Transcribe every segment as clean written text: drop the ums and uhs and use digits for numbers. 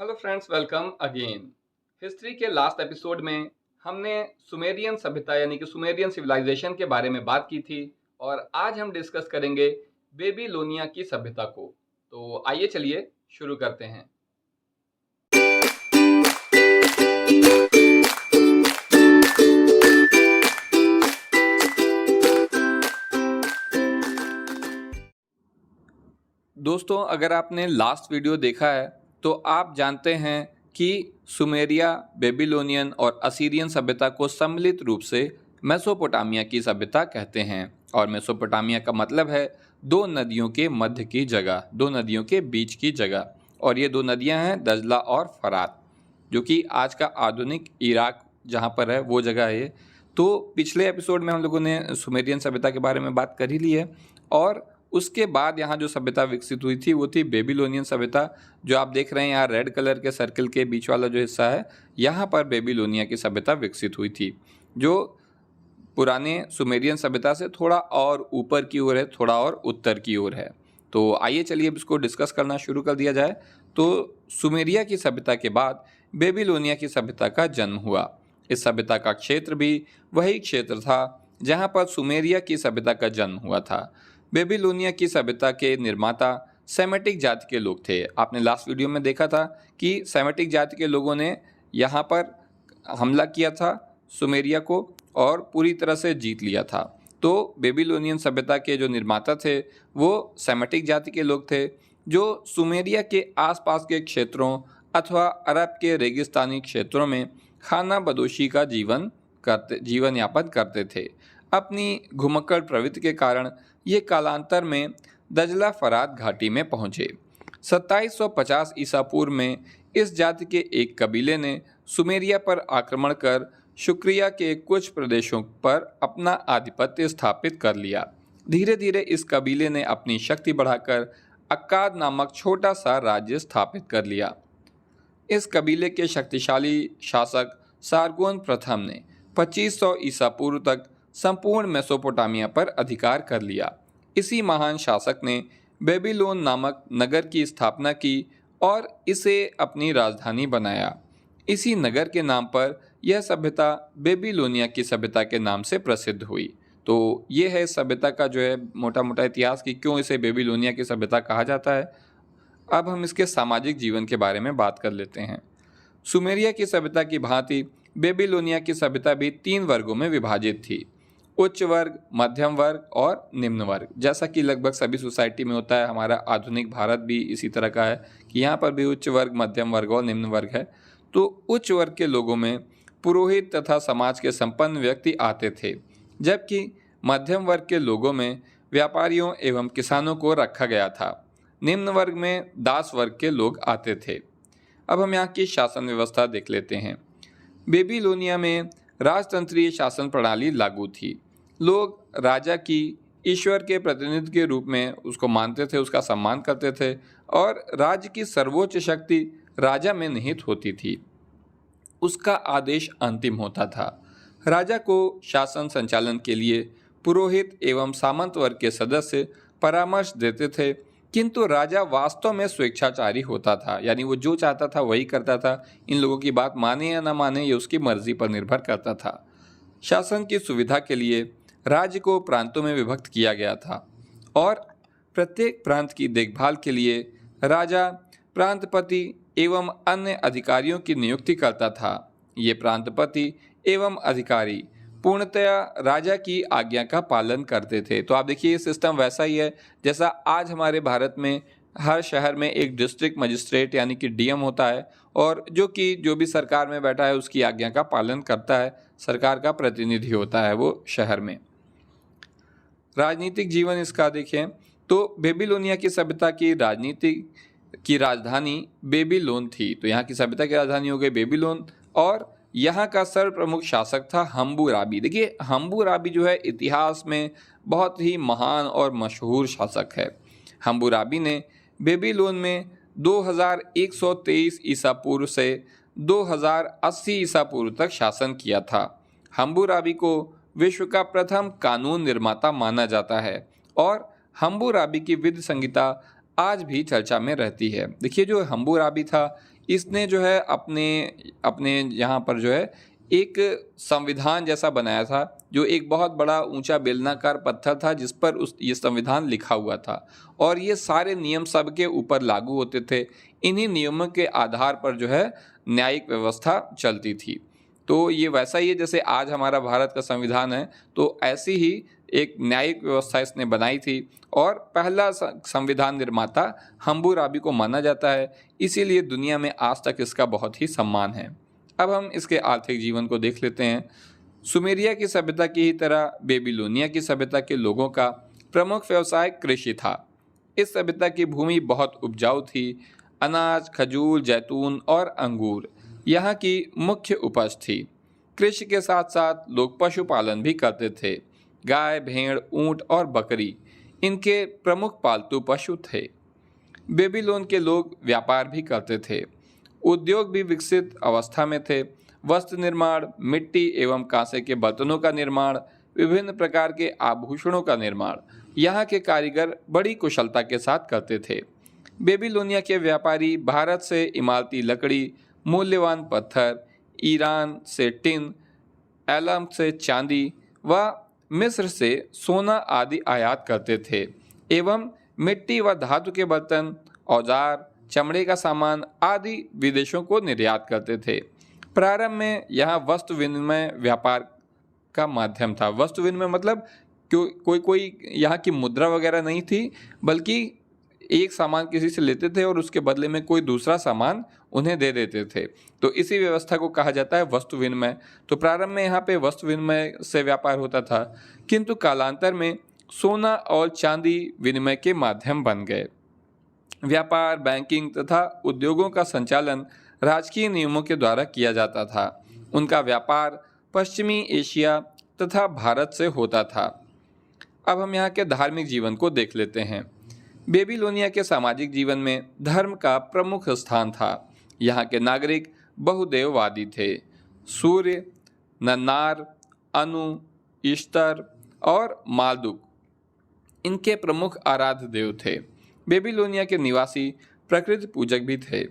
Hello friends, welcome again. History के last episode में हमने सुमेरियन सभ्यता यानी कि सुमेरियन सिविलाइजेशन के बारे में बात की थी और आज हम डिस्कस करेंगे बेबीलोनिया की सभ्यता को। तो आइए चलिए शुरू करते हैं। दोस्तों, अगर आपने लास्ट वीडियो देखा है तो आप जानते हैं कि सुमेरिया, बेबीलोनियन और असीरियन सभ्यता को सम्मिलित रूप से मेसोपोटामिया की सभ्यता कहते हैं। और मेसोपोटामिया का मतलब है दो नदियों के मध्य की जगह, दो नदियों के बीच की जगह। और ये दो नदियां हैं दजला और फरात, जो कि आज का आधुनिक इराक जहाँ पर है वो जगह है। तो पिछले एपिसोड में हम लोगों ने सुमेरियन सभ्यता के बारे में बात कर ही ली है और उसके बाद यहाँ जो सभ्यता विकसित हुई थी वो थी बेबीलोनियन सभ्यता। जो आप देख रहे हैं यहाँ रेड कलर के सर्कल के बीच वाला जो हिस्सा है, यहाँ पर बेबीलोनिया की सभ्यता विकसित हुई थी, जो पुराने सुमेरियन सभ्यता से थोड़ा और ऊपर की ओर है, थोड़ा और उत्तर की ओर है। तो आइए चलिए अब इसको डिस्कस करना शुरू कर दिया जाए। तो सुमेरिया की सभ्यता के बाद बेबीलोनिया की सभ्यता का जन्म हुआ। इस सभ्यता का क्षेत्र भी वही क्षेत्र था जहाँ पर सुमेरिया की सभ्यता का जन्म हुआ था। बेबीलोनिया की सभ्यता के निर्माता सेमेटिक जाति के लोग थे। आपने लास्ट वीडियो में देखा था कि सेमेटिक जाति के लोगों ने यहाँ पर हमला किया था सुमेरिया को और पूरी तरह से जीत लिया था। तो बेबीलोनियन सभ्यता के जो निर्माता थे वो सेमेटिक जाति के लोग थे, जो सुमेरिया के आसपास के क्षेत्रों अथवा अरब के रेगिस्तानी क्षेत्रों में खाना बदोशी का जीवन यापन करते थे। अपनी घुमक्कड़ प्रवृत्ति के कारण ये कालांतर में दजला फरात घाटी में पहुंचे। 2750 ईसा पूर्व में इस जाति के एक कबीले ने सुमेरिया पर आक्रमण कर शुक्रिया के कुछ प्रदेशों पर अपना आधिपत्य स्थापित कर लिया। धीरे धीरे इस कबीले ने अपनी शक्ति बढ़ाकर अक्काद नामक छोटा सा राज्य स्थापित कर लिया। इस कबीले के शक्तिशाली शासक सारगोन प्रथम ने 2500 ईसा पूर्व तक संपूर्ण मेसोपोटामिया पर अधिकार कर लिया। इसी महान शासक ने बेबीलोन नामक नगर की स्थापना की और इसे अपनी राजधानी बनाया। इसी नगर के नाम पर यह सभ्यता बेबीलोनिया की सभ्यता के नाम से प्रसिद्ध हुई। तो ये है सभ्यता का जो है मोटा मोटा इतिहास कि क्यों इसे बेबीलोनिया की सभ्यता कहा जाता है। अब हम इसके सामाजिक जीवन के बारे में बात कर लेते हैं। सुमेरिया की सभ्यता की भांति बेबीलोनिया की सभ्यता भी 3 वर्गों में विभाजित थी: उच्च वर्ग, मध्यम वर्ग और निम्न वर्ग। जैसा कि लगभग सभी सोसाइटी में होता है, हमारा आधुनिक भारत भी इसी तरह का है कि यहाँ पर भी उच्च वर्ग, मध्यम वर्ग और निम्न वर्ग है। तो उच्च वर्ग के लोगों में पुरोहित तथा समाज के संपन्न व्यक्ति आते थे, जबकि मध्यम वर्ग के लोगों में व्यापारियों एवं किसानों को रखा गया था। निम्न वर्ग में दास वर्ग के लोग आते थे। अब हम यहाँ की शासन व्यवस्था देख लेते हैं। बेबीलोनिया में राजतंत्रीय शासन प्रणाली लागू थी। लोग राजा की ईश्वर के प्रतिनिधि के रूप में उसको मानते थे, उसका सम्मान करते थे और राज्य की सर्वोच्च शक्ति राजा में निहित होती थी। उसका आदेश अंतिम होता था। राजा को शासन संचालन के लिए पुरोहित एवं सामंत वर्ग के सदस्य परामर्श देते थे, किंतु राजा वास्तव में स्वेच्छाचारी होता था, यानी वो जो चाहता था वही करता था। इन लोगों की बात माने या ना माने ये उसकी मर्जी पर निर्भर करता था। शासन की सुविधा के लिए राज्य को प्रांतों में विभक्त किया गया था और प्रत्येक प्रांत की देखभाल के लिए राजा प्रांतपति एवं अन्य अधिकारियों की नियुक्ति करता था। ये प्रांतपति एवं अधिकारी पूर्णतया राजा की आज्ञा का पालन करते थे। तो आप देखिए ये सिस्टम वैसा ही है जैसा आज हमारे भारत में हर शहर में एक डिस्ट्रिक्ट मजिस्ट्रेट यानी कि डीएम होता है और जो भी सरकार में बैठा है उसकी आज्ञा का पालन करता है, सरकार का प्रतिनिधि होता है वो शहर में। राजनीतिक जीवन इसका देखें तो बेबीलोनिया की सभ्यता की राजधानी बेबीलोन थी। तो यहाँ की सभ्यता की राजधानी हो गई बेबीलोन और यहाँ का सर्वप्रमुख शासक था हम्बुराबी। देखिए हम्बुराबी जो है इतिहास में बहुत ही महान और मशहूर शासक है। हम्बुराबी ने बेबीलोन में 2123 ईसा पूर्व से 2080 ईसा पूर्व तक शासन किया था। हम्बुराबी को विश्व का प्रथम कानून निर्माता माना जाता है और हम्बुराबी की विधि संहिता आज भी चर्चा में रहती है। देखिए जो हम्बुराबी था, इसने जो है अपने अपने यहाँ पर जो है एक संविधान जैसा बनाया था, जो एक बहुत बड़ा ऊंचा बेलनाकार पत्थर था जिस पर ये संविधान लिखा हुआ था, और ये सारे नियम सबके ऊपर लागू होते थे। इन्हीं नियमों के आधार पर जो है न्यायिक व्यवस्था चलती थी। तो ये वैसा ही है जैसे आज हमारा भारत का संविधान है, तो ऐसी ही एक न्यायिक व्यवस्था इसने बनाई थी, और पहला संविधान निर्माता हम्बुराबी को माना जाता है। इसीलिए दुनिया में आज तक इसका बहुत ही सम्मान है। अब हम इसके आर्थिक जीवन को देख लेते हैं। सुमेरिया की सभ्यता की ही तरह बेबीलोनिया की सभ्यता के लोगों का प्रमुख व्यवसाय कृषि था। इस सभ्यता की भूमि बहुत उपजाऊ थी। अनाज, खजूर, जैतून और अंगूर यहाँ की मुख्य उपज थी। कृषि के साथ साथ लोग पशुपालन भी करते थे। गाय, भेड़, ऊंट और बकरी इनके प्रमुख पालतू पशु थे। बेबीलोन के लोग व्यापार भी करते थे। उद्योग भी विकसित अवस्था में थे। वस्त्र निर्माण, मिट्टी एवं कांसे के बर्तनों का निर्माण, विभिन्न प्रकार के आभूषणों का निर्माण यहाँ के कारीगर बड़ी कुशलता के साथ करते थे। बेबीलोनिया के व्यापारी भारत से इमारती लकड़ी, मूल्यवान पत्थर, ईरान से टिन, एलम से चांदी व मिस्र से सोना आदि आयात करते थे एवं मिट्टी व धातु के बर्तन, औजार, चमड़े का सामान आदि विदेशों को निर्यात करते थे। प्रारंभ में यहाँ वस्तु विनिमय व्यापार का माध्यम था। वस्तु विनिमय मतलब कोई यहाँ की मुद्रा वगैरह नहीं थी, बल्कि एक सामान किसी से लेते थे और उसके बदले में कोई दूसरा सामान उन्हें दे देते थे। तो इसी व्यवस्था को कहा जाता है वस्तु विनिमय। तो प्रारंभ में यहाँ पे वस्तु विनिमय से व्यापार होता था, किंतु कालांतर में सोना और चांदी विनिमय के माध्यम बन गए। व्यापार, बैंकिंग तथा उद्योगों का संचालन राजकीय नियमों के द्वारा किया जाता था। उनका व्यापार पश्चिमी एशिया तथा भारत से होता था। अब हम यहाँ के धार्मिक जीवन को देख लेते हैं। बेबीलोनिया के सामाजिक जीवन में धर्म का प्रमुख स्थान था। यहाँ के नागरिक बहुदेववादी थे। सूर्य, नन्नार, अनु, ईस्टर और मालदुक इनके प्रमुख आराध्य देव थे। बेबीलोनिया के निवासी प्रकृति पूजक भी थे।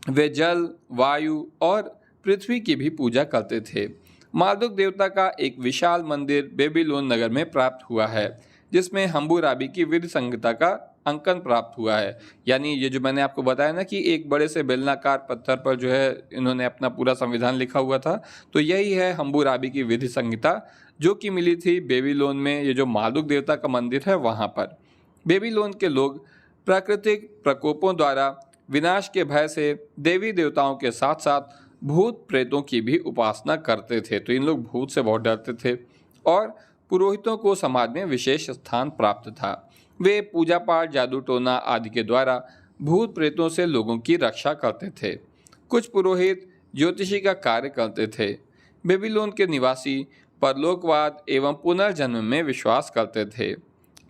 वे जल, वायु और पृथ्वी की भी पूजा करते थे। मालदुक देवता का एक विशाल मंदिर बेबीलोन नगर में प्राप्त हुआ है, जिसमें हम्बुराबी की विधि संहिता का अंकन प्राप्त हुआ है। यानी ये जो मैंने आपको बताया ना कि एक बड़े से बेलनाकार पत्थर पर जो है इन्होंने अपना पूरा संविधान लिखा हुआ था, तो यही है हम्बुराबी की विधि संहिता, जो कि मिली थी बेबीलोन में। ये जो मालदुक देवता का मंदिर है वहाँ पर। बेबीलोन के लोग प्राकृतिक प्रकोपों द्वारा विनाश के भय से देवी देवताओं के साथ साथ भूत प्रेतों की भी उपासना करते थे। तो इन लोग भूत से बहुत डरते थे और पुरोहितों को समाज में विशेष स्थान प्राप्त था। वे पूजा पाठ, जादू टोना आदि के द्वारा भूत प्रेतों से लोगों की रक्षा करते थे। कुछ पुरोहित ज्योतिषी का कार्य करते थे। बेबीलोन के निवासी परलोकवाद एवं पुनर्जन्म में विश्वास करते थे।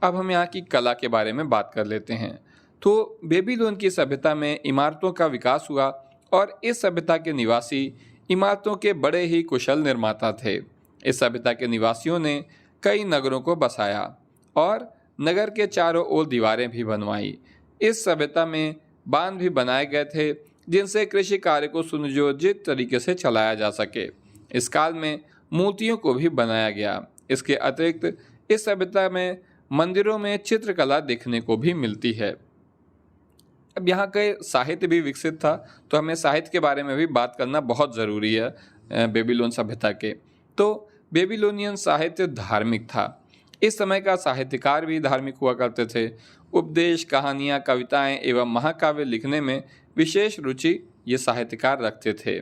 अब हम यहाँ की कला के बारे में बात कर लेते हैं। तो बेबीलोन की सभ्यता में इमारतों का विकास हुआ और इस सभ्यता के निवासी इमारतों के बड़े ही कुशल निर्माता थे। इस सभ्यता के निवासियों ने कई नगरों को बसाया और नगर के चारों ओर दीवारें भी बनवाई। इस सभ्यता में बांध भी बनाए गए थे, जिनसे कृषि कार्य को सुनियोजित तरीके से चलाया जा सके। इस काल में मूर्तियों को भी बनाया गया। इसके अतिरिक्त इस सभ्यता में मंदिरों में चित्रकला देखने को भी मिलती है। अब यहाँ के साहित्य भी विकसित था, तो हमें साहित्य के बारे में भी बात करना बहुत ज़रूरी है बेबीलोन सभ्यता के। तो बेबीलोनियन साहित्य धार्मिक था। इस समय का साहित्यकार भी धार्मिक हुआ करते थे। उपदेश, कहानियाँ, कविताएं एवं महाकाव्य लिखने में विशेष रुचि ये साहित्यकार रखते थे।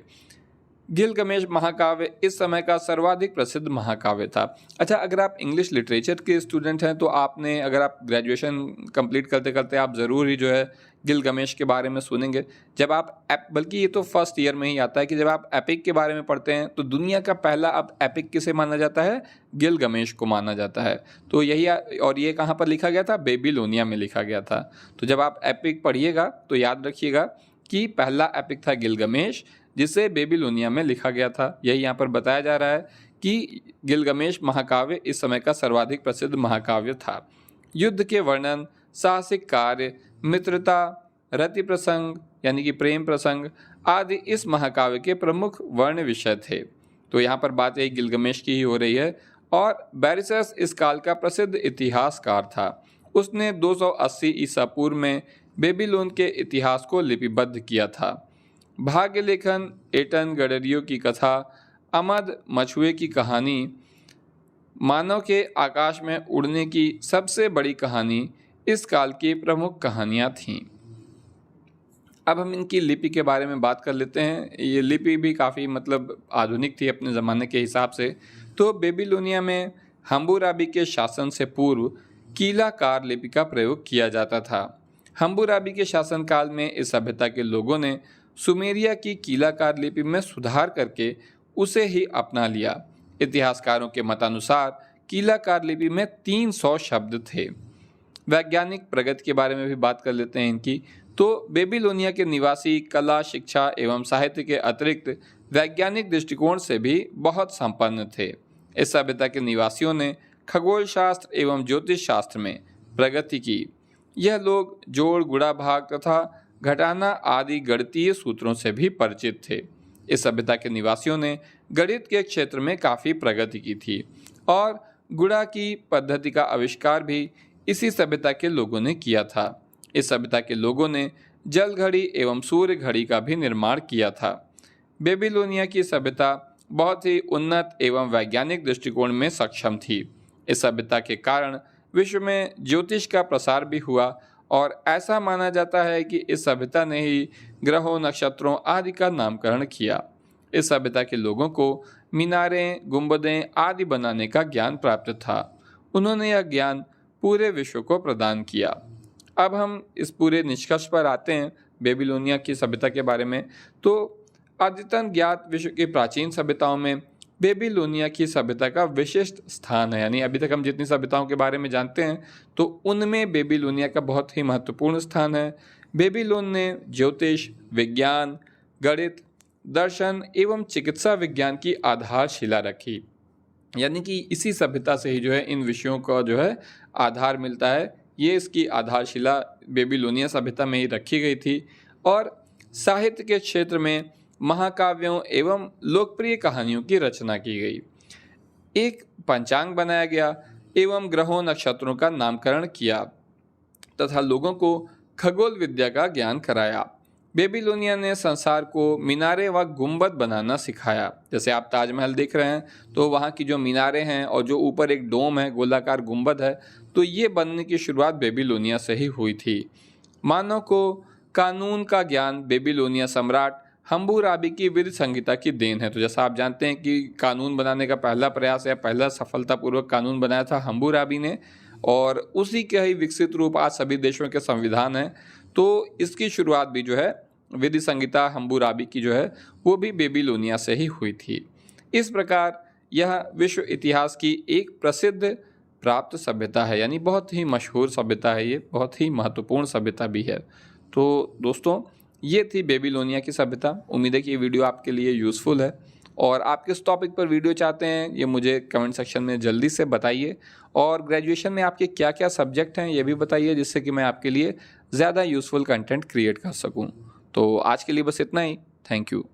गिलगमेश महाकाव्य इस समय का सर्वाधिक प्रसिद्ध महाकाव्य था। अच्छा, अगर आप इंग्लिश लिटरेचर के स्टूडेंट हैं तो आपने, अगर आप ग्रेजुएशन कंप्लीट करते करते आप ज़रूर ही जो है गिलगमेश के बारे में सुनेंगे। जब आप बल्कि ये तो फर्स्ट ईयर में ही आता है कि जब आप एपिक के बारे में पढ़ते हैं तो दुनिया का पहला अब एपिक किसे माना जाता है? गिलगमेश को माना जाता है। तो यही, और ये कहाँ पर लिखा गया था? बेबीलोनिया में लिखा गया था। तो जब आप एपिक पढ़िएगा तो याद रखिएगा कि पहला एपिक था गिलगमेश, जिसे बेबीलोनिया में लिखा गया था। यही यहाँ पर बताया जा रहा है कि गिलगमेश महाकाव्य इस समय का सर्वाधिक प्रसिद्ध महाकाव्य था। युद्ध के वर्णन, साहसिक कार्य, मित्रता, रति प्रसंग यानी कि प्रेम प्रसंग आदि इस महाकाव्य के प्रमुख वर्ण विषय थे। तो यहाँ पर बात एक गिलगमेश की ही हो रही है और बैरिसस इस काल का प्रसिद्ध इतिहासकार था। उसने 280 ईसा पूर्व में बेबीलोन के इतिहास को लिपिबद्ध किया था। भाग्य लेखन, एटन गडरियो की कथा, अमद मछुए की कहानी, मानव के आकाश में उड़ने की सबसे बड़ी कहानी इस काल की प्रमुख कहानियाँ थीं। अब हम इनकी लिपि के बारे में बात कर लेते हैं। ये लिपि भी काफ़ी आधुनिक थी अपने ज़माने के हिसाब से। तो बेबीलोनिया में हम्मुराबी के शासन से पूर्व कीलाकार लिपि का प्रयोग किया जाता था। हम्मुराबी के शासनकाल में इस सभ्यता के लोगों ने सुमेरिया की कीलाकार लिपि में सुधार करके उसे ही अपना लिया। इतिहासकारों के मतानुसार कीलाकार लिपि में 300 शब्द थे। वैज्ञानिक प्रगति के बारे में भी बात कर लेते हैं इनकी। तो बेबीलोनिया के निवासी कला, शिक्षा एवं साहित्य के अतिरिक्त वैज्ञानिक दृष्टिकोण से भी बहुत संपन्न थे। इस सभ्यता के निवासियों ने खगोल शास्त्र एवं ज्योतिष शास्त्र में प्रगति की। यह लोग जोड़, गुणा, भाग तथा घटाना आदि गणितीय सूत्रों से भी परिचित थे। इस सभ्यता के निवासियों ने गणित के क्षेत्र में काफ़ी प्रगति की थी और गुणा की पद्धति का आविष्कार भी इसी सभ्यता के लोगों ने किया था। इस सभ्यता के लोगों ने जल घड़ी एवं सूर्य घड़ी का भी निर्माण किया था। बेबीलोनिया की सभ्यता बहुत ही उन्नत एवं वैज्ञानिक दृष्टिकोण में सक्षम थी। इस सभ्यता के कारण विश्व में ज्योतिष का प्रसार भी हुआ और ऐसा माना जाता है कि इस सभ्यता ने ही ग्रहों, नक्षत्रों आदि का नामकरण किया। इस सभ्यता के लोगों को मीनारें, गुंबदें आदि बनाने का ज्ञान प्राप्त था। उन्होंने यह ज्ञान पूरे विश्व को प्रदान किया। अब हम इस पूरे निष्कर्ष पर आते हैं बेबीलोनिया की सभ्यता के बारे में। तो अद्यतन ज्ञात विश्व की प्राचीन सभ्यताओं में बेबीलोनिया की सभ्यता का विशिष्ट स्थान है। यानी अभी तक हम जितनी सभ्यताओं के बारे में जानते हैं तो उनमें बेबीलोनिया का बहुत ही महत्वपूर्ण स्थान है। बेबीलोन ने ज्योतिष, विज्ञान, गणित, दर्शन एवं चिकित्सा विज्ञान की आधारशिला रखी। यानी कि इसी सभ्यता से ही इन विषयों का आधार मिलता है। ये इसकी आधारशिला बेबीलोनिया सभ्यता में ही रखी गई थी। और साहित्य के क्षेत्र में महाकाव्यों एवं लोकप्रिय कहानियों की रचना की गई। एक पंचांग बनाया गया एवं ग्रहों, नक्षत्रों का नामकरण किया तथा लोगों को खगोल विद्या का ज्ञान कराया। बेबीलोनिया ने संसार को मीनारे व गुंबद बनाना सिखाया। जैसे आप ताजमहल देख रहे हैं तो वहाँ की जो मीनारें हैं और जो ऊपर एक डोम है, गोलाकार गुंबद है, तो ये बनने की शुरुआत बेबीलोनिया से ही हुई थी। मानव को कानून का ज्ञान बेबीलोनिया सम्राट हम्मुराबी की विधि संहिता की देन है। तो जैसा आप जानते हैं कि कानून बनाने का पहला प्रयास या पहला सफलतापूर्वक कानून बनाया था हम्मुराबी ने, और उसी के ही विकसित रूप आज सभी देशों के संविधान हैं। तो इसकी शुरुआत भी विधि संहिता हम्मुराबी की वो भी बेबीलोनिया से ही हुई थी। इस प्रकार यह विश्व इतिहास की एक प्रसिद्ध प्राप्त सभ्यता है। यानी बहुत ही मशहूर सभ्यता है, ये बहुत ही महत्वपूर्ण सभ्यता भी है। तो दोस्तों, ये थी बेबीलोनिया की सभ्यता। उम्मीद है कि ये वीडियो आपके लिए यूज़फुल है और आप किस टॉपिक पर वीडियो चाहते हैं ये मुझे कमेंट सेक्शन में जल्दी से बताइए। और ग्रेजुएशन में आपके क्या क्या सब्जेक्ट हैं ये भी बताइए, जिससे कि मैं आपके लिए ज़्यादा यूज़फुल कंटेंट क्रिएट कर सकूं। तो आज के लिए बस इतना ही। Thank you.